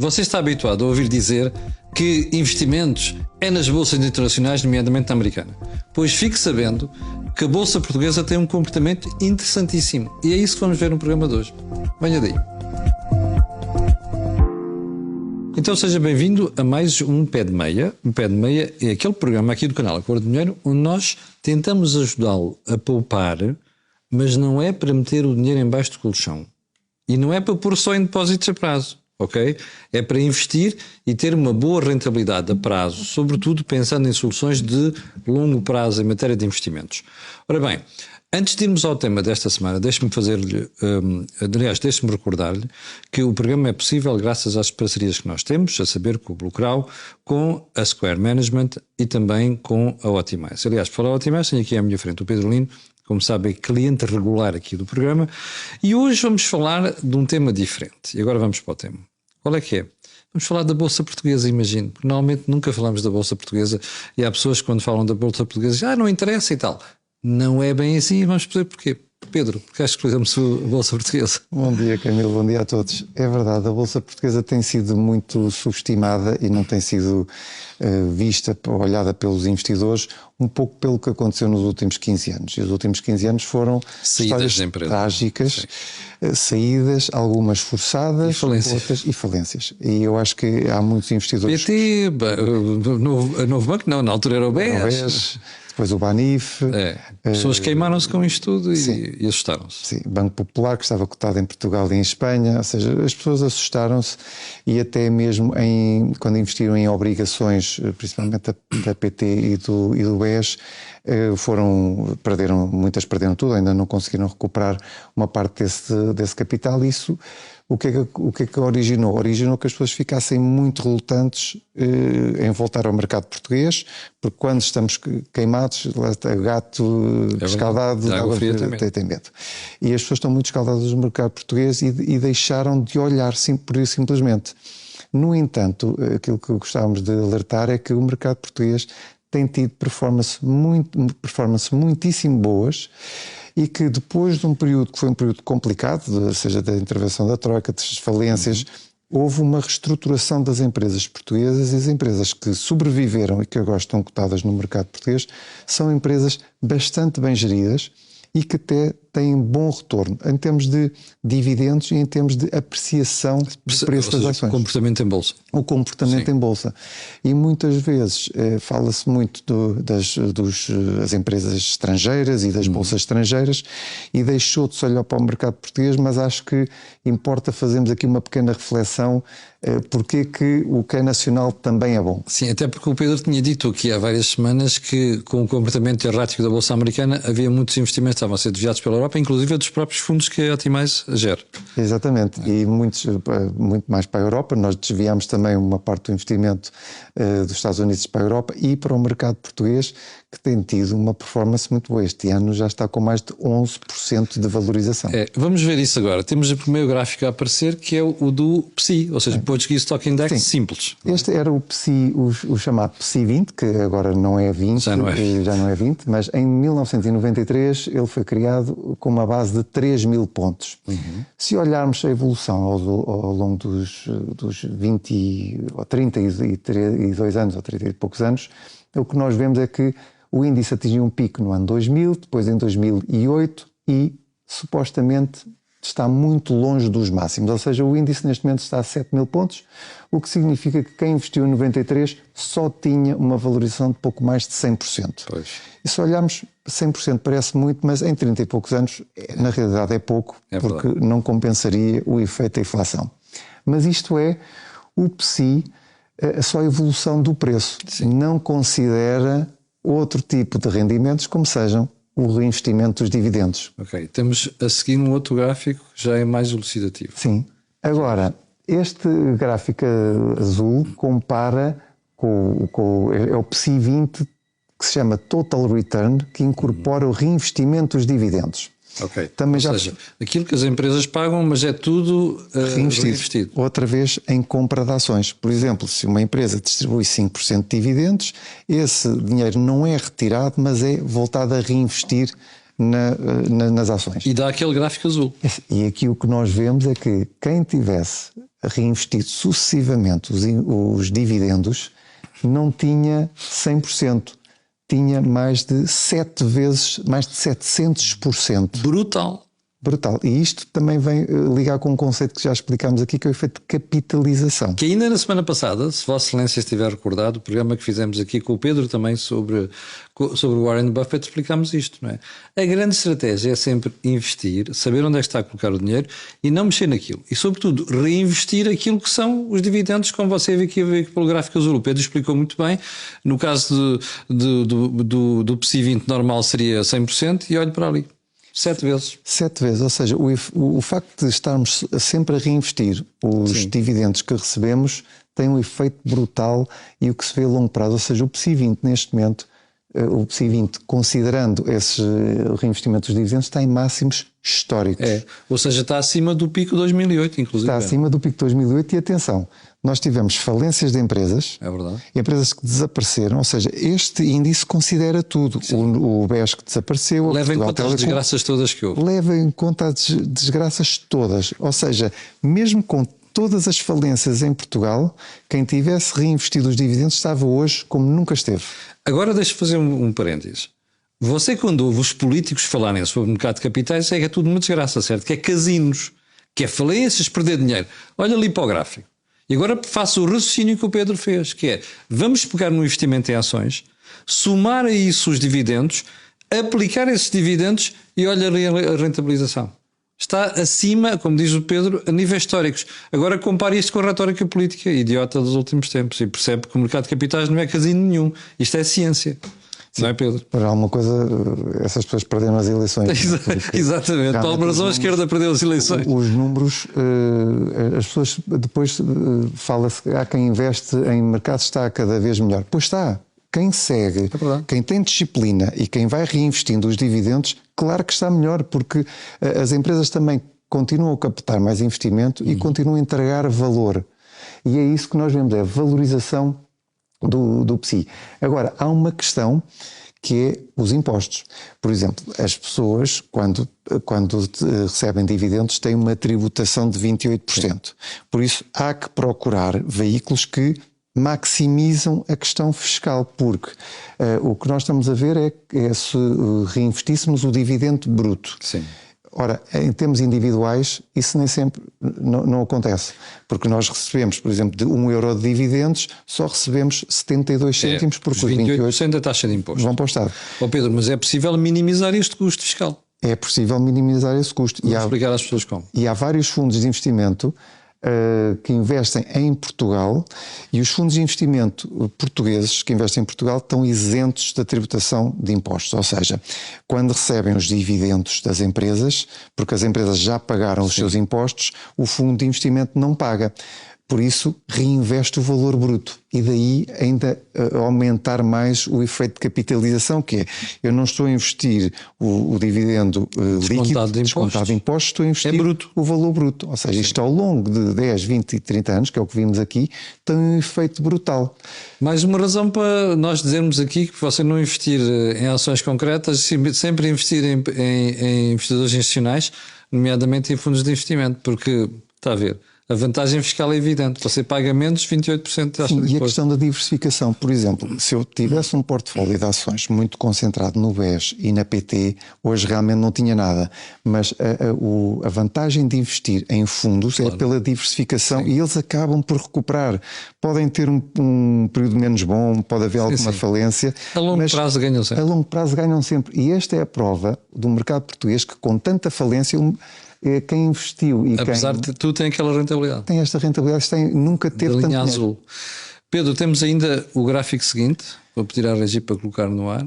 Você está habituado a ouvir dizer que investimentos é nas bolsas internacionais, nomeadamente na americana. Pois fique sabendo que a bolsa portuguesa tem um comportamento interessantíssimo. E é isso que vamos ver no programa de hoje. Venha daí. Então seja bem-vindo a mais um Pé de Meia. O Pé de Meia é aquele programa aqui do canal A Cor do Dinheiro onde nós tentamos ajudá-lo a poupar, mas não é para meter o dinheiro embaixo do colchão. E não é para pôr só em depósitos a prazo. Ok? É para investir e ter uma boa rentabilidade a prazo, sobretudo pensando em soluções de longo prazo em matéria de investimentos. Ora bem, antes de irmos ao tema desta semana, deixe-me recordar-lhe que o programa é possível graças às parcerias que nós temos, a saber, com o Bluecrow, com a Square Management e também com a Optimize. Aliás, para falar a Optimize, tenho aqui à minha frente o Pedro Lino, como sabem, cliente regular aqui do programa, e hoje vamos falar de um tema diferente. E agora vamos para o tema. Qual é que é? Vamos falar da Bolsa Portuguesa, imagino. Porque normalmente nunca falamos da Bolsa Portuguesa e há pessoas que quando falam da Bolsa Portuguesa dizem, não interessa e tal. Não é bem assim e vamos perceber porquê. Pedro, porque acho que escolhemos a Bolsa Portuguesa. Bom dia, Camilo, bom dia a todos. É verdade, a Bolsa Portuguesa tem sido muito subestimada e não tem sido vista, olhada pelos investidores, um pouco pelo que aconteceu nos últimos 15 anos. E os últimos 15 anos foram saídas de empresa trágicas, saídas, algumas forçadas, outras e falências. E eu acho que há muitos investidores... PT, a Novo Banco, não, na altura era o BES. Depois o Banif. Pessoas queimaram-se com isto tudo e assustaram-se. Sim, Banco Popular, que estava cotado em Portugal e em Espanha, ou seja, as pessoas assustaram-se e até mesmo quando investiram em obrigações, principalmente da PT e do BES, muitas perderam tudo, ainda não conseguiram recuperar uma parte desse capital. Isso, o que é que originou? Originou que as pessoas ficassem muito relutantes em voltar ao mercado português, porque quando estamos queimados, gato escaldado, de água fria tem medo. E as pessoas estão muito escaldadas no mercado português e deixaram de olhar por isso simplesmente. No entanto, aquilo que gostávamos de alertar é que o mercado português tem tido performance muitíssimo boas e que depois de um período que foi um período complicado, seja da intervenção da Troika, das falências, houve uma reestruturação das empresas portuguesas e as empresas que sobreviveram e que agora estão cotadas no mercado português são empresas bastante bem geridas e que até têm bom retorno em termos de dividendos e em termos de apreciação do preço das ações. O comportamento em bolsa. O comportamento em bolsa. E muitas vezes fala-se muito das empresas estrangeiras e das bolsas estrangeiras e deixou de se olhar para o mercado português, mas acho que importa fazermos aqui uma pequena reflexão porque que o que é nacional também é bom. Sim, até porque o Pedro tinha dito aqui há várias semanas que com o comportamento errático da Bolsa Americana havia muitos investimentos que estavam a ser desviados pela Europa, inclusive dos próprios fundos que a Optimize gera. Exatamente, e muito mais para a Europa. Nós desviámos também uma parte do investimento dos Estados Unidos para a Europa e para o mercado português, que tem tido uma performance muito boa. Este ano já está com mais de 11% de valorização. Vamos ver isso agora. Temos o primeiro gráfico a aparecer, que é o do PSI, ou seja, Portuguese Stock Index simples. Este era o PSI, o chamado PSI 20, que agora não é 20, já não é 20, mas em 1993 ele foi criado com uma base de 3.000 pontos. Se olharmos a evolução ao longo dos 20 ou 32 anos, ou 30 e poucos anos, o que nós vemos é que o índice atingiu um pico no ano 2000, depois em 2008 e supostamente está muito longe dos máximos. Ou seja, o índice neste momento está a 7.000 pontos, o que significa que quem investiu em 93 só tinha uma valorização de pouco mais de 100%. Pois. E se olharmos, 100% parece muito, mas em 30 e poucos anos, na realidade é pouco, porque não compensaria o efeito da inflação. Mas isto é o PSI, só a evolução do preço. Sim. Não considera outro tipo de rendimentos, como sejam o reinvestimento dos dividendos. Ok, temos a seguir um outro gráfico que já é mais elucidativo. Sim. Agora, este gráfico azul compara é o PSI 20, que se chama Total Return, que incorpora o reinvestimento dos dividendos. Ok, Também ou seja, aquilo que as empresas pagam, mas é tudo reinvestido. Outra vez em compra de ações. Por exemplo, se uma empresa distribui 5% de dividendos, esse dinheiro não é retirado, mas é voltado a reinvestir nas ações. E dá aquele gráfico azul. E aqui o que nós vemos é que quem tivesse reinvestido sucessivamente os dividendos, não tinha 100%, tinha mais de 7 vezes, mais de 700%. Brutal. Brutal. E isto também vem ligar com um conceito que já explicámos aqui, que é o efeito de capitalização. Que ainda na semana passada, se Vossa Excelência estiver recordado, o programa que fizemos aqui com o Pedro também sobre o Warren Buffett, explicámos isto, não é? A grande estratégia é sempre investir, saber onde é que está a colocar o dinheiro e não mexer naquilo. E, sobretudo, reinvestir aquilo que são os dividendos, como você vê aqui pelo gráfico azul. O Pedro explicou muito bem. No caso do PSI 20 normal seria 100% e olhe para ali. 7 vezes. 7 vezes, ou seja, o facto de estarmos sempre a reinvestir os dividendos que recebemos tem um efeito brutal e o que se vê a longo prazo, ou seja, o PSI 20 neste momento, o PSI 20 considerando esse reinvestimento dos dividendos está em máximos históricos. Ou seja, está acima do pico de 2008, inclusive. Está acima do pico de 2008 e atenção, nós tivemos falências de empresas, é verdade, empresas que desapareceram, ou seja, este índice considera tudo. O BES que desapareceu, leva em conta as desgraças todas que houve. Leva em conta as desgraças todas, ou seja, mesmo com todas as falências em Portugal, quem tivesse reinvestido os dividendos estava hoje como nunca esteve. Agora deixa-me fazer um parênteses. Você, quando ouve os políticos falarem sobre o mercado de capitais, é que é tudo uma desgraça, certo? Que é casinos, que é falências, perder dinheiro. Olha ali para o gráfico. E agora faço o raciocínio que o Pedro fez, que é, vamos pegar no investimento em ações, somar a isso os dividendos, aplicar esses dividendos e olha ali a rentabilização. Está acima, como diz o Pedro, a níveis históricos. Agora compare isto com a retórica política idiota dos últimos tempos e percebe que o mercado de capitais não é casino nenhum. Isto é ciência. Sim. Não é, Pedro? Para alguma coisa, essas pessoas perderam as eleições. Exatamente. Para alguma razão a esquerda perdeu as eleições. Os números, as pessoas depois fala-se, há quem investe em mercado está cada vez melhor. Pois está. Quem segue, quem tem disciplina e quem vai reinvestindo os dividendos, claro que está melhor, porque as empresas também continuam a captar mais investimento e continuam a entregar valor. E é isso que nós vemos, é a valorização do PSI. Agora, há uma questão que é os impostos. Por exemplo, as pessoas, quando recebem dividendos, têm uma tributação de 28%. Sim. Por isso, há que procurar veículos que maximizam a questão fiscal, porque o que nós estamos a ver é se reinvestíssemos o dividendo bruto. Sim. Ora, em termos individuais, isso nem sempre não acontece, porque nós recebemos, por exemplo, de 1 euro de dividendos, só recebemos 72 cêntimos por custo. 28% da taxa de imposto. Vão para o Estado. Pedro, mas é possível minimizar este custo fiscal? É possível minimizar esse custo. Vou explicar às pessoas como. E há vários fundos de investimento que investem em Portugal e os fundos de investimento portugueses que investem em Portugal estão isentos da tributação de impostos, ou seja, quando recebem os dividendos das empresas, porque as empresas já pagaram os seus impostos, o fundo de investimento não paga. Por isso, reinveste o valor bruto e daí ainda aumentar mais o efeito de capitalização, que é, eu não estou a investir o dividendo líquido, descontado de impostos, estou a investir o valor bruto. Ou seja, isto ao longo de 10, 20 e 30 anos, que é o que vimos aqui, tem um efeito brutal. Mais uma razão para nós dizermos aqui que você não investir em ações concretas, sempre investir em investidores institucionais, nomeadamente em fundos de investimento, porque, está a ver, a vantagem fiscal é evidente. Você paga menos 28% de taxa de imposto. E a questão da diversificação, por exemplo, se eu tivesse um portfólio de ações muito concentrado no BES e na PT, hoje realmente não tinha nada. Mas a vantagem de investir em fundos é pela diversificação. Sim. E eles acabam por recuperar. Podem ter um período menos bom, pode haver alguma falência. A longo prazo ganham sempre. A longo prazo ganham sempre. E esta é a prova do mercado português que, com tanta falência, quem investiu e apesar de tudo tem aquela rentabilidade. Tem esta rentabilidade, nunca teve tanto dinheiro. Azul. Pedro, temos ainda o gráfico seguinte. Vou pedir à Regi para colocar no ar.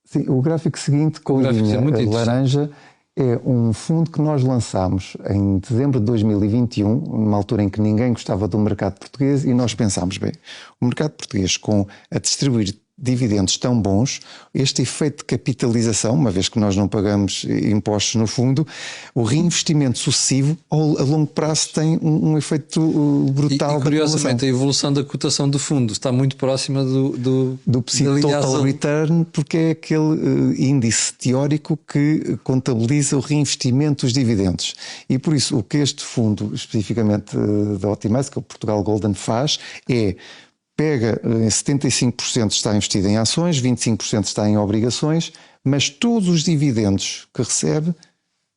Sim, o gráfico seguinte com a linha laranja é um fundo que nós lançámos em dezembro de 2021, numa altura em que ninguém gostava do mercado português e nós pensámos, bem, o mercado português com a distribuir dividendos tão bons, este efeito de capitalização, uma vez que nós não pagamos impostos no fundo, o reinvestimento sucessivo a longo prazo tem um efeito brutal. E curiosamente, a evolução da cotação do fundo está muito próxima do Total Return, porque é aquele índice teórico que contabiliza o reinvestimento dos dividendos. E por isso, o que este fundo, especificamente da Optimize, que é o Portugal Golden, faz é pega em 75% está investido em ações, 25% está em obrigações, mas todos os dividendos que recebe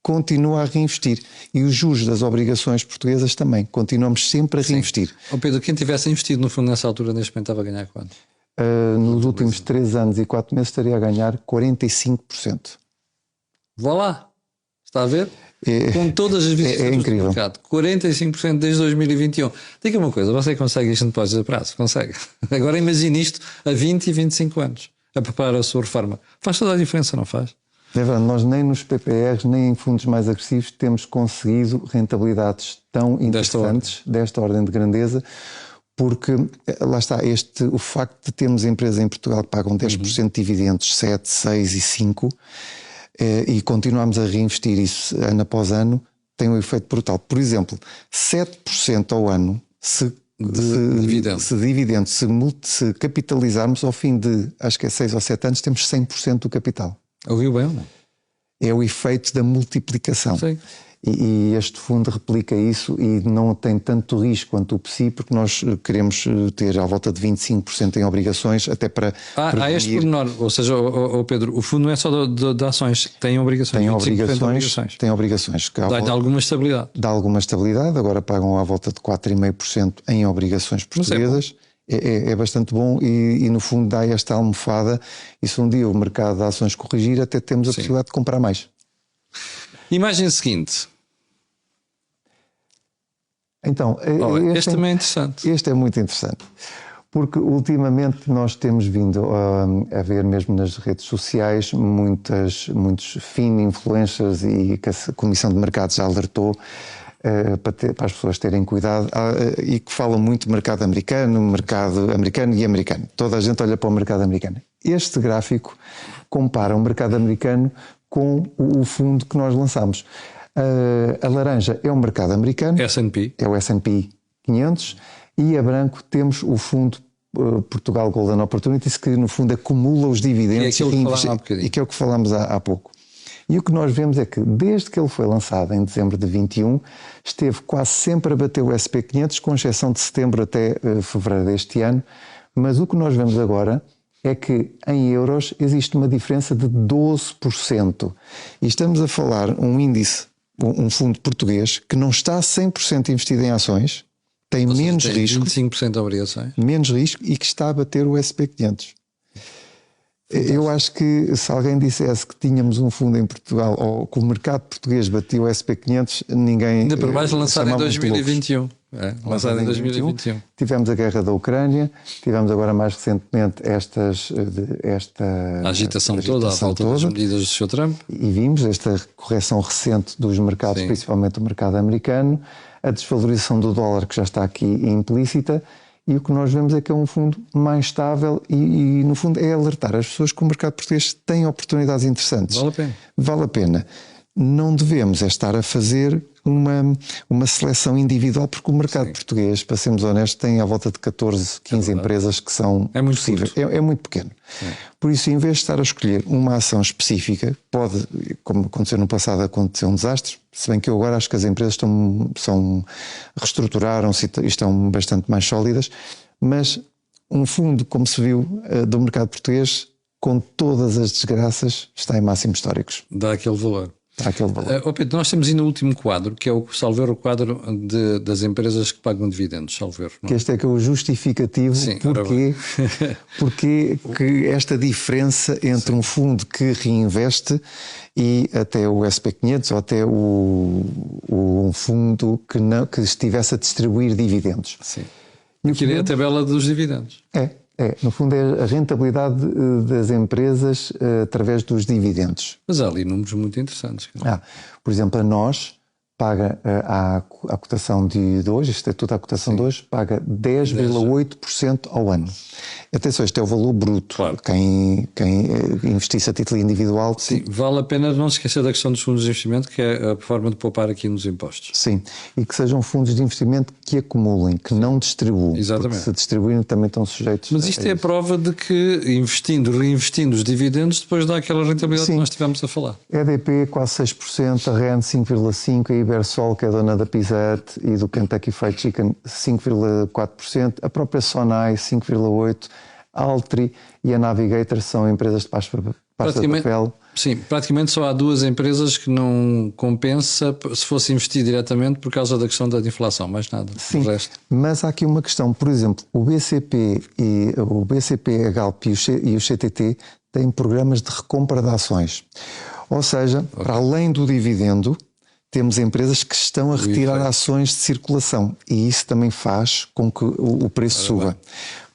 continua a reinvestir. E os juros das obrigações portuguesas também. Continuamos sempre a reinvestir. Oh Pedro, quem tivesse investido no fundo nessa altura, neste momento, estava a ganhar quanto? Nos últimos 3 anos e 4 meses estaria a ganhar 45%. Vá lá. Está a ver? Com todas as vicissitudes do mercado. 45% desde 2021. Diga uma coisa, você consegue isto em depósitos a prazo? Consegue. Agora imagine isto a 20 e 25 anos, a preparar a sua reforma. Faz toda a diferença, não faz? É verdade, nós nem nos PPRs, nem em fundos mais agressivos temos conseguido rentabilidades tão interessantes desta ordem de grandeza, porque lá está, o facto de termos empresas em Portugal que pagam 10% de dividendos, 7, 6 e 5, e continuamos a reinvestir isso ano após ano, tem um efeito brutal. Por exemplo, 7% ao ano se capitalizarmos ao fim de, acho que é 6 ou 7 anos, temos 100% do capital. Ouviu bem ou não? É o efeito da multiplicação. Sim. E este fundo replica isso e não tem tanto risco quanto o PSI, porque nós queremos ter à volta de 25% em obrigações, até para há este pormenor, ou seja, Pedro, o fundo não é só de ações, tem obrigações. Tem obrigações. Dá alguma estabilidade. Dá alguma estabilidade, agora pagam à volta de 4,5% em obrigações portuguesas. É bastante bom e no fundo dá esta almofada, e se um dia o mercado de ações corrigir, até temos a possibilidade de comprar mais. Imagem seguinte. Então, este também é interessante. Este é muito interessante, porque ultimamente nós temos vindo a ver mesmo nas redes sociais muitos influencers, e que a Comissão de Mercados já alertou para as pessoas terem cuidado, e que falam muito de mercado americano e americano. Toda a gente olha para o mercado americano. Este gráfico compara o mercado americano com o fundo que nós lançamos. A laranja é o mercado americano, S&P. é o S&P 500, e a branco temos o fundo Portugal Golden Opportunities, que no fundo acumula os dividendos e que é o que falámos há pouco. E o que nós vemos é que desde que ele foi lançado em dezembro de 21, esteve quase sempre a bater o S&P 500, com exceção de setembro até fevereiro deste ano, mas o que nós vemos agora é que em euros existe uma diferença de 12%. E estamos a falar um índice, um fundo português que não está 100% investido em ações, tem menos risco, 25% de obrigações, menos risco, e que está a bater o S&P 500. Eu acho que se alguém dissesse que tínhamos um fundo em Portugal ou que o mercado português batia o S&P 500, ninguém... Ainda por mais lançado em 2021. Lançado em 2021. Tivemos a guerra da Ucrânia, tivemos agora mais recentemente esta agitação toda à volta das medidas do Sr. Trump. E vimos esta correção recente dos mercados, principalmente o mercado americano, a desvalorização do dólar, que já está aqui implícita. E o que nós vemos é que é um fundo mais estável e no fundo é alertar as pessoas que o mercado português tem oportunidades interessantes. Vale a pena. Vale a pena. Não devemos estar a fazer uma seleção individual, porque o mercado português, para sermos honestos, tem à volta de 14, 15 empresas que são possíveis. É muito pequeno. Por isso, em vez de estar a escolher uma ação específica, pode, como aconteceu no passado, acontecer um desastre, se bem que eu agora acho que as empresas reestruturaram-se e estão bastante mais sólidas, mas um fundo, como se viu, do mercado português, com todas as desgraças, está em máximos históricos. Dá aquele valor. Pedro, nós temos ainda o último quadro, que é o quadro das empresas que pagam dividendos, salvo erro. Que este é que é o justificativo. Porque que esta diferença entre um fundo que reinveste e até o SP 500 ou até um fundo que estivesse a distribuir dividendos. Sim. Que é a tabela dos dividendos. No fundo é a rentabilidade das empresas através dos dividendos. Mas há ali números muito interessantes. Por exemplo, a nós paga a cotação de hoje, isto é tudo a cotação de hoje, paga 10,8% ao ano. Atenção, este é o valor bruto. Claro. Quem investisse a título individual... Sim, vale a pena não se esquecer da questão dos fundos de investimento, que é a forma de poupar aqui nos impostos. Sim, e que sejam fundos de investimento que acumulem, que não distribuam. Exatamente. Porque se distribuírem também estão sujeitos Mas isto é a prova de que reinvestindo os dividendos, depois dá aquela rentabilidade que nós estivemos a falar. EDP quase 6%, a REN 5,5%, a Ibersol, que é a dona da Pizza Hut e do Kentucky Fried Chicken, 5,4%, a própria Sonai 5,8%, a Altri e a Navigator são empresas de pasta de papel. Sim, praticamente só há duas empresas que não compensa se fosse investir diretamente por causa da questão da inflação, mais nada. Sim, o resto. Mas há aqui uma questão, por exemplo, o BCP, a Galp e o CTT têm programas de recompra de ações. Ou seja, para além do dividendo, temos empresas que estão a retirar ações de circulação e isso também faz com que o preço suba.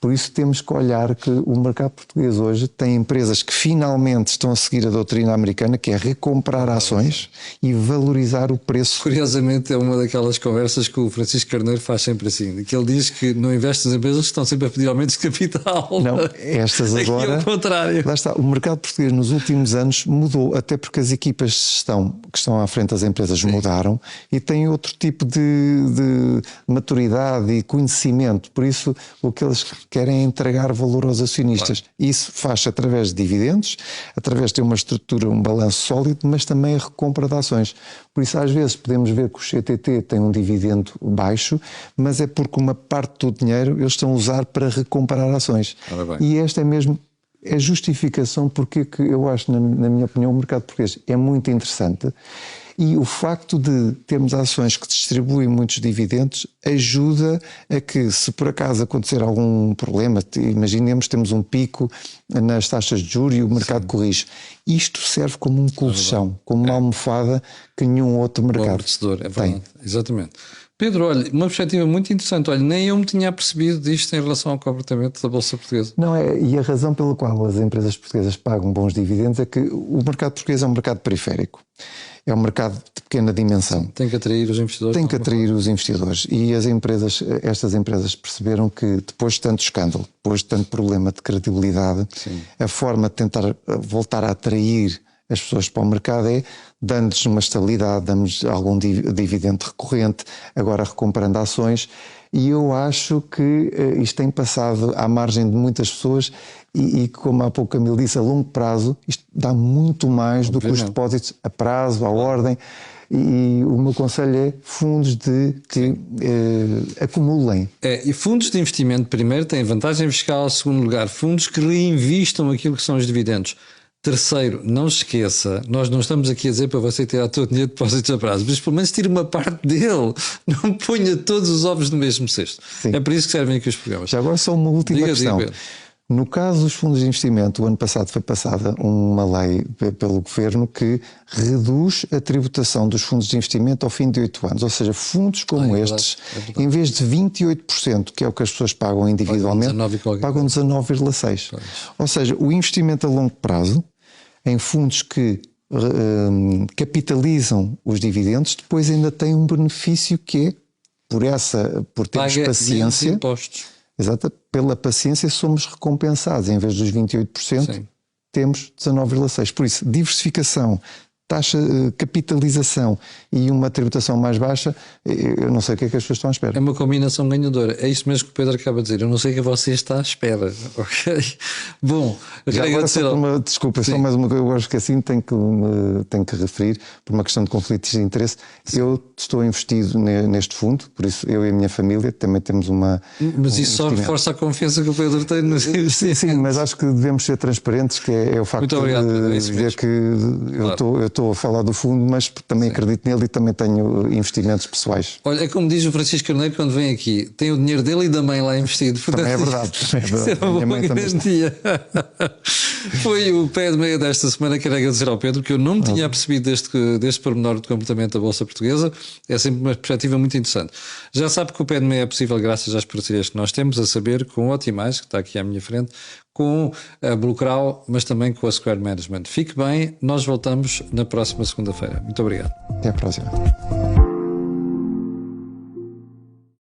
Por isso temos que olhar que o mercado português hoje tem empresas que finalmente estão a seguir a doutrina americana, que é recomprar ações e valorizar o preço. Couriosamente é uma daquelas conversas que o Francisco Carneiro faz sempre assim, que ele diz que não investe nas empresas que estão sempre a pedir aumentos de capital. Não, estas agora... Aqui é o contrário. Lá está, o mercado português nos últimos anos mudou, até porque as equipas que estão à frente das empresas mudaram e têm outro tipo de maturidade e conhecimento. Por isso, o que eles querem entregar valor aos acionistas. Claro. Isso faz-se através de dividendos, através de ter uma estrutura, um balanço sólido, mas também a recompra de ações. Por isso, às vezes, podemos ver que o CTT tem um dividendo baixo, mas é porque uma parte do dinheiro eles estão a usar para recomprar ações. E esta é mesmo a justificação porque que eu acho, na minha opinião, o mercado português é muito interessante. E o facto de termos ações que distribuem muitos dividendos ajuda a que, se por acaso acontecer algum problema, imaginemos temos um pico nas taxas de juros e o mercado corrige. Isto serve como um colchão, como uma almofada que nenhum outro mercado tem. Exatamente. Pedro, olha, uma perspectiva muito interessante. Olha, nem eu me tinha percebido disto em relação ao comportamento da Bolsa Portuguesa. Não é, e a razão pela qual as empresas portuguesas pagam bons dividendos é que o mercado português é um mercado periférico. É um mercado de pequena dimensão. Tem que atrair os investidores. Tem que atrair os investidores. E estas empresas perceberam que depois de tanto escândalo, depois de tanto problema de credibilidade, a forma de tentar voltar a atrair as pessoas para o mercado é dando-lhes uma estabilidade, dando-lhes algum dividendo recorrente, agora recomprando ações. E eu acho que isto tem passado à margem de muitas pessoas e como há pouco Camilo disse, a longo prazo, isto dá muito mais do que os depósitos a prazo, à ordem. E o meu conselho é fundos que acumulem. E fundos de investimento, primeiro, têm vantagem fiscal. Segundo lugar, fundos que reinvistam aquilo que são os dividendos. Terceiro, não se esqueça, nós não estamos aqui a dizer para você tirar todo o dinheiro de depósitos a prazo, mas pelo menos tire uma parte dele, não ponha todos os ovos no mesmo cesto. Sim. É para isso que servem aqui os programas. Já agora só uma última questão. No caso dos fundos de investimento, o ano passado foi passada uma lei pelo Governo que reduz a tributação dos fundos de investimento ao fim de 8 anos. Ou seja, fundos como estes, em vez de 28%, que é o que as pessoas pagam individualmente, pagam 19,6%. Ou seja, o investimento a longo prazo, em fundos que capitalizam os dividendos, depois ainda tem um benefício que é, por termos paciência... impostos. Exato, pela paciência somos recompensados. Em vez dos 28%, temos 19,6%. Por isso, diversificação, taxa, capitalização e uma tributação mais baixa, eu não sei o que é que as pessoas estão à espera. É uma combinação ganhadora. É isso mesmo que o Pedro acaba de dizer. Eu não sei o que você está à espera. Ok? Bom, já agora desculpa, só mais uma coisa, eu acho que assim tenho que referir, por uma questão de conflitos de interesse. Eu estou investido neste fundo, por isso eu e a minha família também temos uma... Mas isso só reforça a confiança que o Pedro tem nos investimentos. Sim, mas acho que devemos ser transparentes, que é o facto de dizer que eu estou a falar do fundo, mas também acredito nele e também tenho investimentos pessoais. Olha, é como diz o Francisco Carneiro quando vem aqui, tem o dinheiro dele e da mãe lá investido. Portanto, também é verdade. Isso é uma boa garantia. Foi o pé de meia desta semana. Quero agradecer ao Pedro, que eu não me tinha percebido deste pormenor de comportamento da Bolsa Portuguesa. É sempre uma perspectiva muito interessante. Já sabe que o pé de meia é possível graças às parcerias que nós temos, a saber com o Otimais, que está aqui à minha frente, com a Bluecrow, mas também com a Square Management. Fique bem, nós voltamos na próxima segunda-feira. Muito obrigado. Até à próxima.